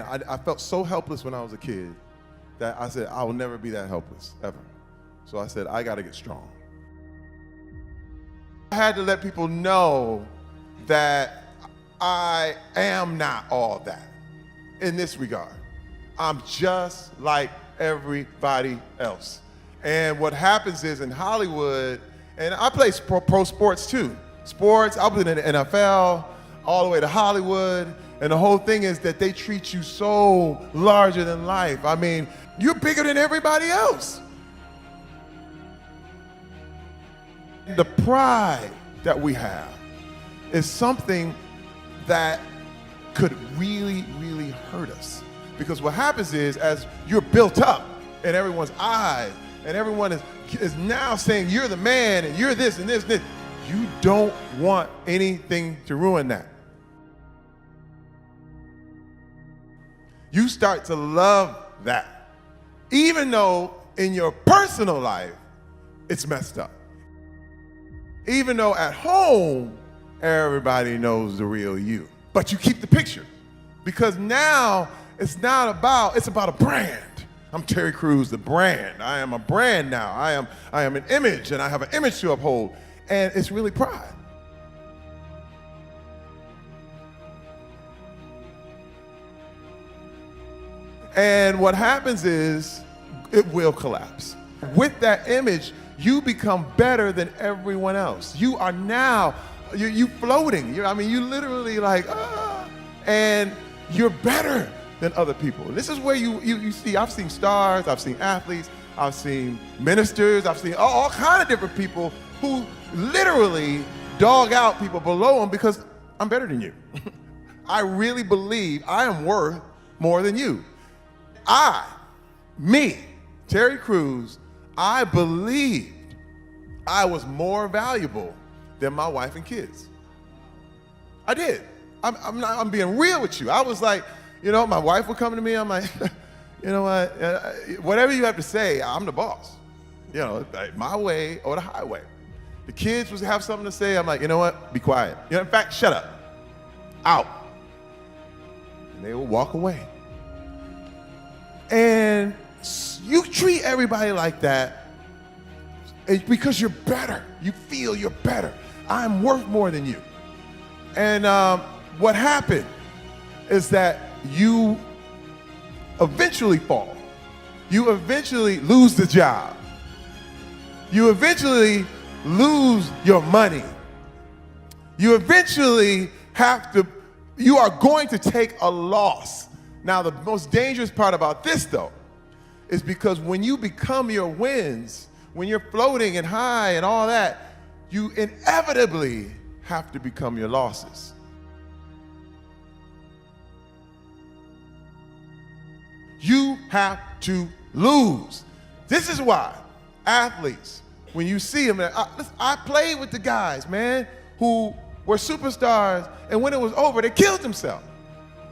I felt so helpless when I was a kid that I said, I will never be that helpless, ever. So I said, I gotta get strong. I had to let people know that I am not all that in this regard. I'm just like everybody else. And what happens is in Hollywood, and I play pro sports too. Sports, I was in the NFL, all the way to Hollywood, and the whole thing is that they treat you so larger than life. I mean, you're bigger than everybody else. The pride that we have is something that could really, really hurt us. Because what happens is, as you're built up in everyone's eyes, and everyone is now saying you're the man, and you're this and this and this, you don't want anything to ruin that. You start to love that, even though in your personal life, it's messed up. Even though at home, everybody knows the real you. But you keep the picture, because now it's about a brand. I'm Terry Crews, the brand. I am a brand now. I am an image, and I have an image to uphold. And it's really pride. And what happens is, it will collapse. With that image, you become better than everyone else. You are now, you floating. You literally like, and you're better than other people. And this is where you see, I've seen stars, I've seen athletes, I've seen ministers, I've seen all kinds of different people who literally dog out people below them because I'm better than you. I really believe I am worth more than you. Me, Terry Crews, I believed I was more valuable than my wife and kids. I did. I'm being real with you. I was like, my wife would come to me, I'm like, you know what, whatever you have to say, I'm the boss. Like my way or the highway. The kids would have something to say, I'm like, you know what, be quiet. In fact, shut up. Out. And they would walk away. And you treat everybody like that because you're better. You feel you're better. I'm worth more than you. And what happened is that you eventually fall. You eventually lose the job. You eventually lose your money. You eventually you are going to take a loss. Now, the most dangerous part about this, though, is because when you become your wins, when you're floating and high and all that, you inevitably have to become your losses. You have to lose. This is why athletes, when you see them, I played with the guys, man, who were superstars, and when it was over, they killed themselves.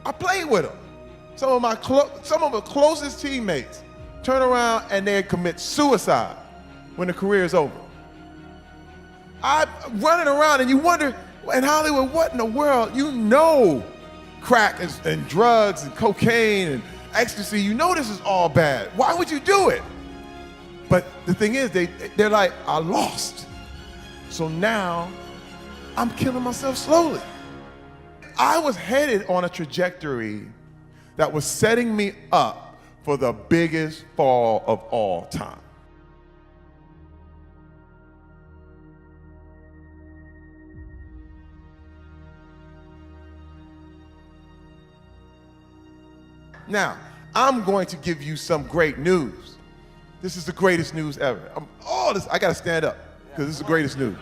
I played with them. Some of my closest teammates turn around and they commit suicide when the career is over. I'm running around and you wonder, in Hollywood, what in the world? Crack and drugs and cocaine and ecstasy, this is all bad. Why would you do it? But the thing is, they're like, I lost. So now I'm killing myself slowly. I was headed on a trajectory that was setting me up for the biggest fall of all time. Now, I'm going to give you some great news. This is the greatest news ever. I gotta stand up, because this is the greatest news.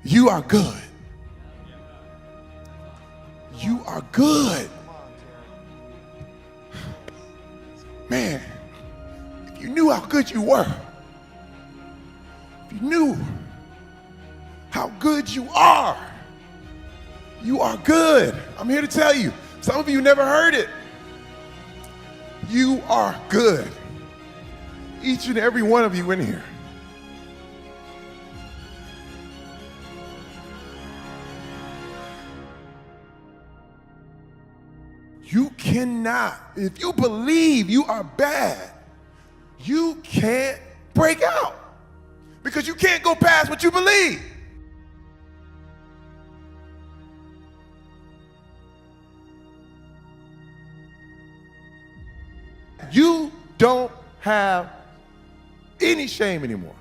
You are good. You are good. Man, if you knew how good you were, if you knew how good you are good. I'm here to tell you. Some of you never heard it. You are good. Each and every one of you in here. You cannot, if you believe you are bad, you can't break out because you can't go past what you believe. You don't have any shame anymore.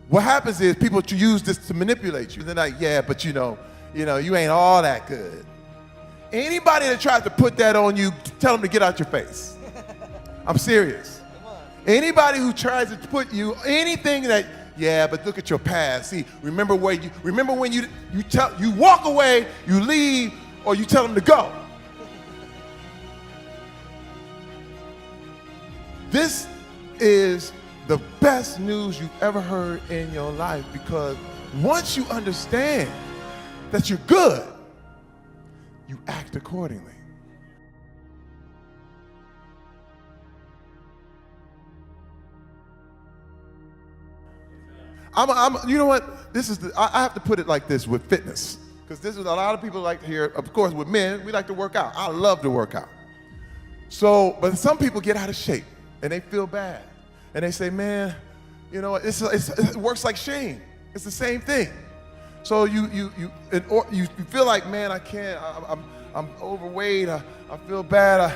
What happens is people use this to manipulate you. They're like, yeah, but you ain't all that good. Anybody that tries to put that on you, tell them to get out your face. I'm serious. Anybody who tries to put you anything that, yeah, but look at your past. See, remember when you walk away, you leave, or you tell them to go. This is the best news you've ever heard in your life, because once you understand that you're good, you act accordingly. You know what? I have to put it like this with fitness, because this is a lot of people like to hear. Of course, with men, we like to work out. I love to work out. So, but some people get out of shape and they feel bad, and they say, "Man, you know, it works like shame. It's the same thing." So you feel like, "Man, I can't. I'm overweight. I feel bad."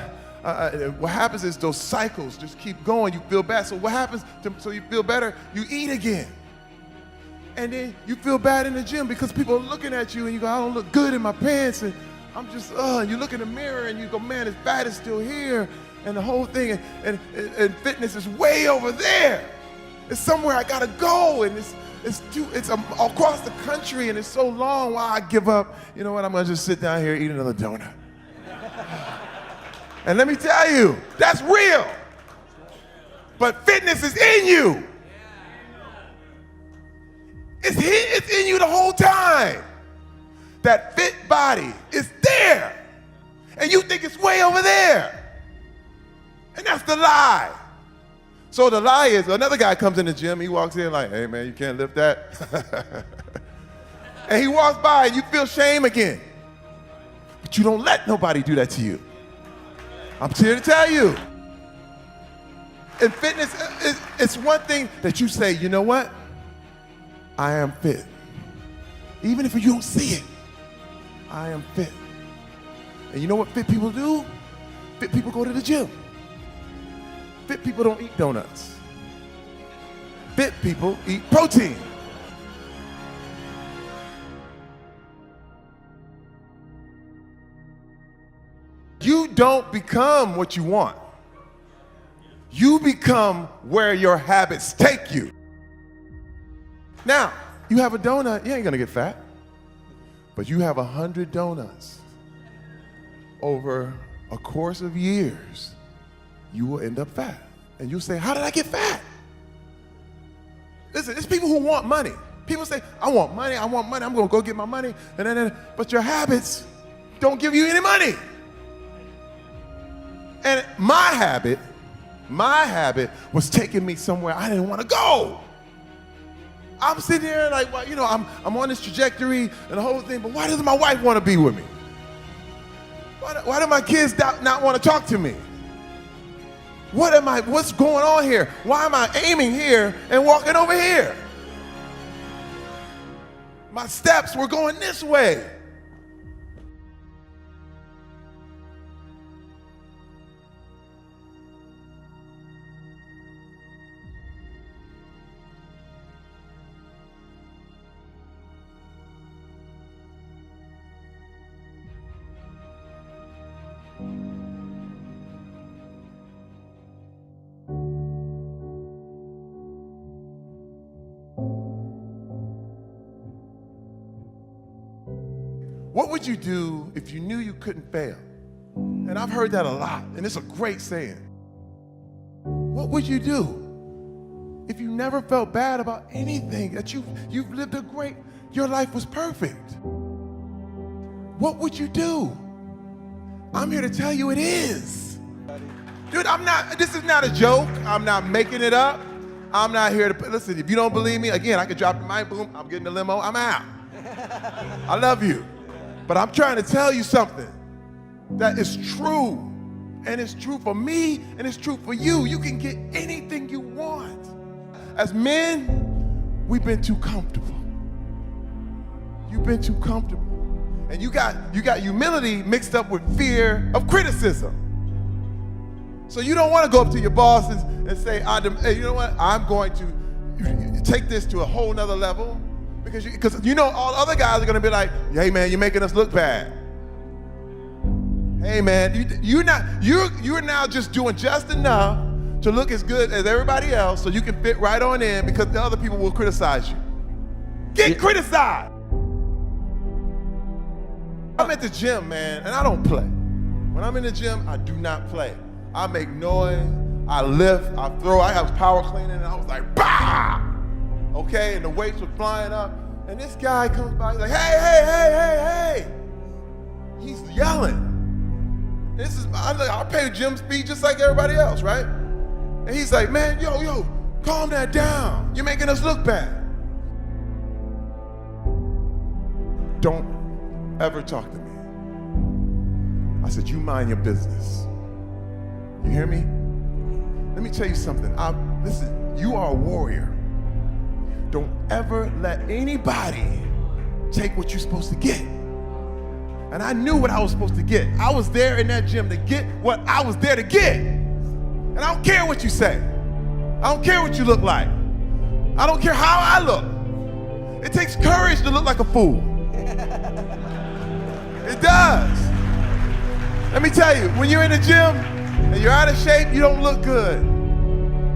What happens is those cycles just keep going. You feel bad. So what happens so you feel better? You eat again. And then you feel bad in the gym because people are looking at you and you go, "I don't look good in my pants." And I'm just, you look in the mirror and you go, "Man, this fat is still here." And the whole thing, and fitness is way over there. It's somewhere I gotta go, and it's across the country, and it's so long. Why I give up? You know what? I'm gonna just sit down here, eat another donut. And let me tell you, that's real. But fitness is in you. It's in you the whole time. That fit body is there. And you think it's way over there. And that's the lie. So the lie is, another guy comes in the gym, he walks in like, "Hey man, you can't lift that." And he walks by and you feel shame again. But you don't let nobody do that to you. I'm here to tell you. In fitness, it's one thing that you say, "You know what? I am fit." Even if you don't see it, I am fit. And you know what fit people do? Fit people go to the gym. Fit people don't eat donuts. Fit people eat protein. You don't become what you want. You become where your habits take you. Now, you have a donut, you ain't gonna get fat. But you have 100 donuts. Over a course of years, you will end up fat. And you'll say, "How did I get fat?" Listen, it's people who want money. People say, "I want money, I'm gonna go get my money." But your habits don't give you any money. And my habit was taking me somewhere I didn't want to go. I'm sitting there like, well, you know, I'm on this trajectory and the whole thing, but why doesn't my wife want to be with me? Why do my kids not want to talk to me? What's going on here? Why am I aiming here and walking over here? My steps were going this way. What would you do if you knew you couldn't fail? And I've heard that a lot, and it's a great saying. What would you do if you never felt bad about anything, that you've lived your life was perfect? What would you do? I'm here to tell you it is. Dude, this is not a joke. I'm not making it up. I'm not here to, listen, if you don't believe me, again, I could drop the mic, boom, I'm getting the limo, I'm out. I love you. But I'm trying to tell you something. that is true. And it's true for me, and it's true for you. You can get anything you want. As men, we've been too comfortable. You've been too comfortable. And you got humility mixed up with fear of criticism. So you don't want to go up to your bosses and say, hey, you know what? I'm going to take this to a whole nother level. Because you know all other guys are going to be like, hey man, you're making us look bad. Hey man, you're now just doing just enough to look as good as everybody else so you can fit right on in because the other people will criticize you. Get criticized. I'm at the gym, man, and I don't play. When I'm in the gym, I do not play. I make noise, I lift, I throw, I have power cleaning, and I was like, bah! Okay, and the weights were flying up, and this guy comes by, he's like, hey. He's yelling. I pay gym fee just like everybody else, right? And he's like, man, yo, calm that down. You're making us look bad. Don't ever talk to me. I said, you mind your business. You hear me? Let me tell you something. Listen, you are a warrior. Don't ever let anybody take what you're supposed to get. And I knew what I was supposed to get. I was there in that gym to get what I was there to get. And I don't care what you say. I don't care what you look like. I don't care how I look. It takes courage to look like a fool. It does. Let me tell you, when you're in the gym and you're out of shape, you don't look good.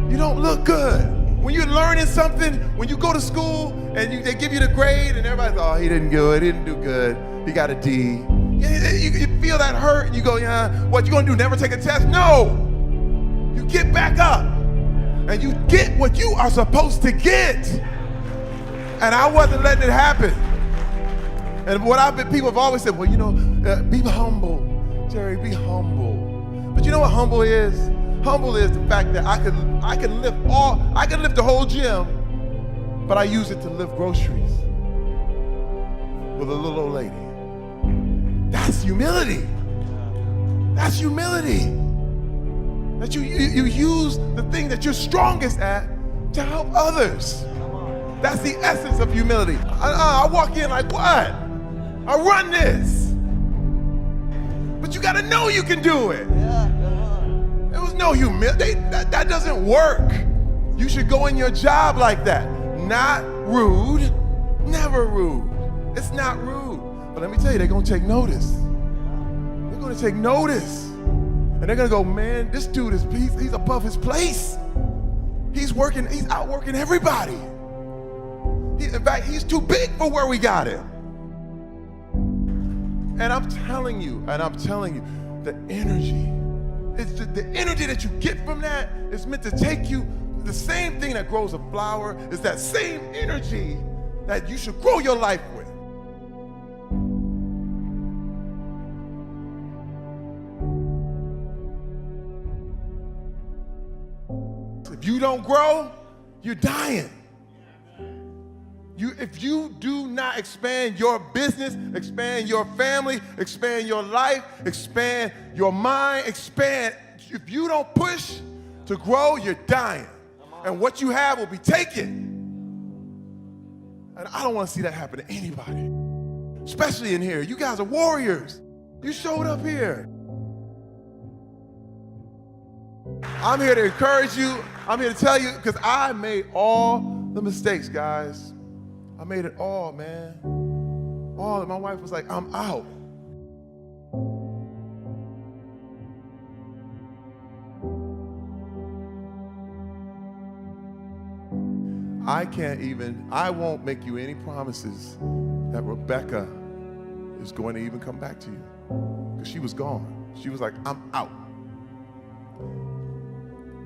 You don't look good. When you're learning something, when you go to school and they give you the grade and everybody's, oh, he didn't do good. He got a D. You feel that hurt and you go, yeah, what you gonna do, never take a test? No. You get back up and you get what you are supposed to get. And I wasn't letting it happen. And people have always said, well, you know, be humble. Jerry, be humble. But you know what humble is? Humble is the fact that I can lift the whole gym, but I use it to lift groceries with a little old lady. That's humility. That's humility. That you use the thing that you're strongest at to help others. That's the essence of humility. I walk in like, what? I run this. But you gotta know you can do it. There was no humility. That doesn't work. You should go in your job like that. Not rude, never rude. It's not rude. But let me tell you, they're gonna take notice. They're gonna take notice. And they're gonna go, man, this dude he's above his place. He's outworking everybody. In fact, he's too big for where we got him. And I'm telling you, the energy, the energy that you get from that is meant to take you, the same thing that grows a flower is that same energy that you should grow your life with. If you don't grow, you're dying. If you do not expand your business, expand your family, expand your life, expand your mind, if you don't push to grow, you're dying. And what you have will be taken. And I don't want to see that happen to anybody, especially in here. You guys are warriors. You showed up here. I'm here to encourage you. I'm here to tell you, because I made all the mistakes, guys. I made it all, man. All. My wife was like, I'm out. I won't make you any promises that Rebecca is going to even come back to you. Because she was gone. She was like, I'm out.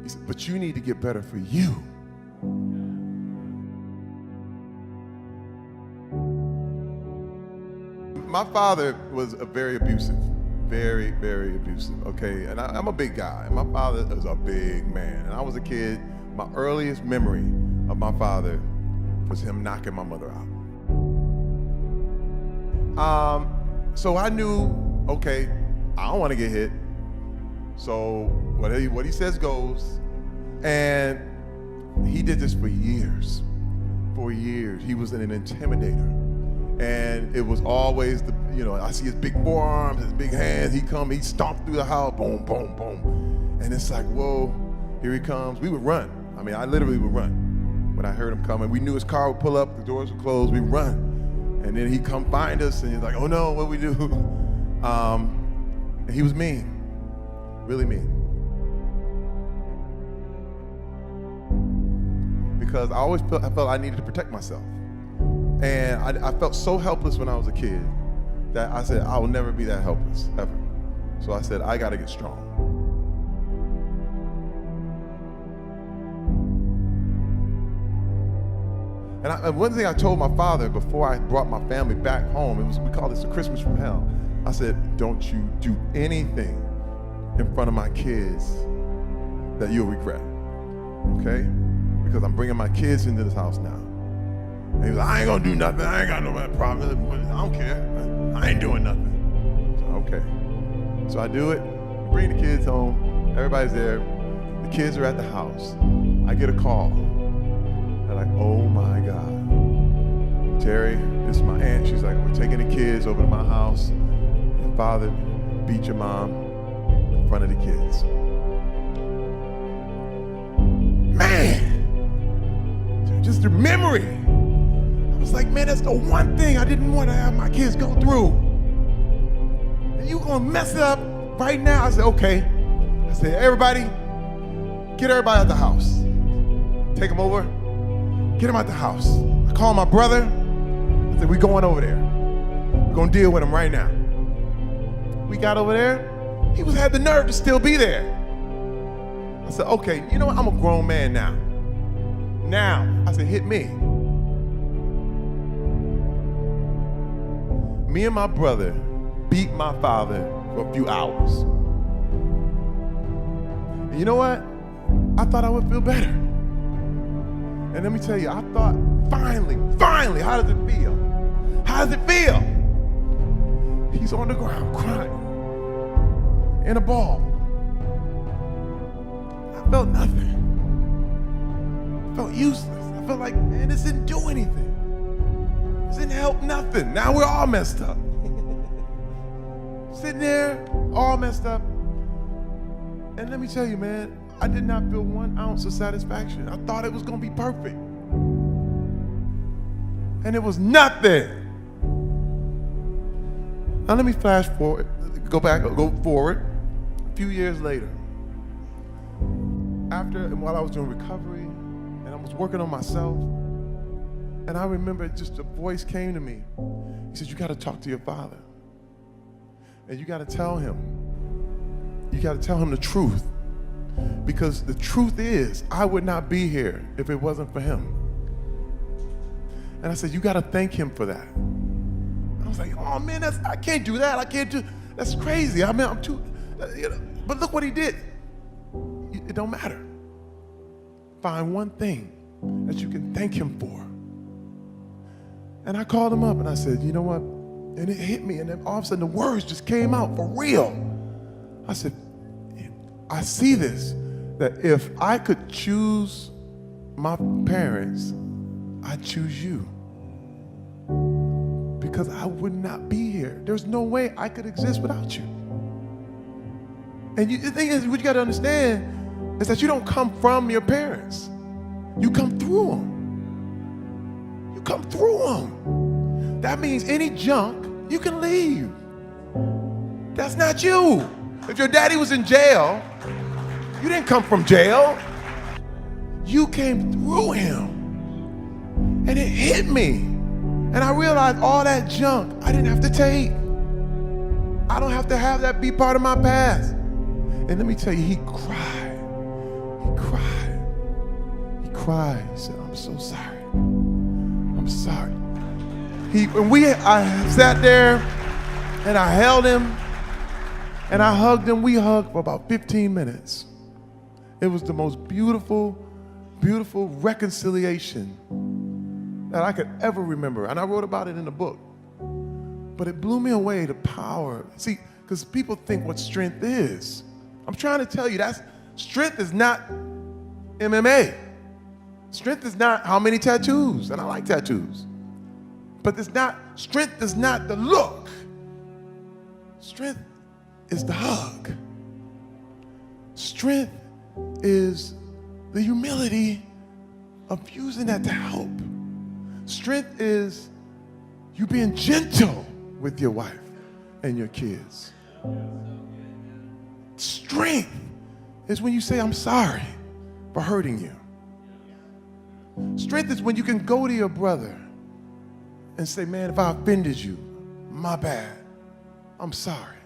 He said, but you need to get better for you. My father was very abusive, very, very abusive, okay? And I'm a big guy. My father was a big man. And I was a kid. My earliest memory of my father was him knocking my mother out. So I knew, okay, I don't want to get hit. So what he says goes. And he did this for years. For years. He was an intimidator. And it was always I see his big forearms, his big hands. He stomped through the house, boom, boom, boom. And it's like, whoa, here he comes. We would run. I mean, I literally would run when I heard him coming. We knew his car would pull up, the doors would close, we'd run. And then he'd come find us, and he's like, oh no, what we do? And he was mean, really mean. Because I felt I needed to protect myself. And I felt so helpless when I was a kid that I said, I will never be that helpless, ever. So I said, I gotta get strong. And one thing I told my father before I brought my family back home, we call this a Christmas from hell. I said, don't you do anything in front of my kids that you'll regret, okay? Because I'm bringing my kids into this house now. And he was like, I ain't gonna do nothing. I ain't got no problem. I don't care. I ain't doing nothing. So, okay. So I do it, bring the kids home. Everybody's there. The kids are at the house. I get a call. They're like, oh my God. Terry, this is my aunt. She's like, we're taking the kids over to my house. Your father beat your mom in front of the kids. Man, just the memory. I was like, man, that's the one thing I didn't want to have my kids go through. And you gonna mess it up right now? I said, okay. I said, everybody, get everybody out the house. Take them over, get them out the house. I called my brother. I said, we going over there. We're gonna deal with him right now. We got over there. He had the nerve to still be there. I said, okay, you know what? I'm a grown man now. Now, I said, hit me. Me and my brother beat my father for a few hours. And you know what? I thought I would feel better. And let me tell you, I thought, finally, how does it feel? How does it feel? He's on the ground crying in a ball. I felt nothing. I felt useless. I felt like, man, this didn't do anything. This didn't help nothing. Now we're all messed up. Sitting there, all messed up. And let me tell you, man, I did not feel 1 ounce of satisfaction. I thought it was gonna be perfect. And it was nothing. Now let me flash forward, go forward. A few years later, while I was doing recovery, and I was working on myself, and I remember just a voice came to me. He said, you gotta talk to your father. And you gotta tell him the truth. Because the truth is, I would not be here if it wasn't for him. And I said, you gotta thank him for that. I was like, oh man, I can't do that. That's crazy. I mean, I'm too, but look what he did. It don't matter. Find one thing that you can thank him for. And I called him up and I said, you know what? And it hit me, and then all of a sudden the words just came out for real. I said, I see this, that if I could choose my parents, I'd choose you. Because I would not be here. There's no way I could exist without you. And the thing is, what you gotta understand is that you don't come from your parents. You come through them. You come through them. That means any junk, you can leave. That's not you. If your daddy was in jail, you didn't come from jail. You came through him. And it hit me. And I realized all that junk I didn't have to take. I don't have to have that be part of my past. And let me tell you, he cried. He cried. He cried. He said, I'm so sorry. I'm sorry. I sat there and I held him and I hugged him. We hugged for about 15 minutes. It was the most beautiful, beautiful reconciliation that I could ever remember. And I wrote about it in the book. But it blew me away, the power. See, because people think what strength is. I'm trying to tell you, strength is not MMA. Strength is not how many tattoos, and I like tattoos. But strength is not the look. Strength is the hug. Strength is the humility of using that to help. Strength is you being gentle with your wife and your kids. Strength is when you say, I'm sorry for hurting you. Strength is when you can go to your brother and say, man, if I offended you, my bad. I'm sorry.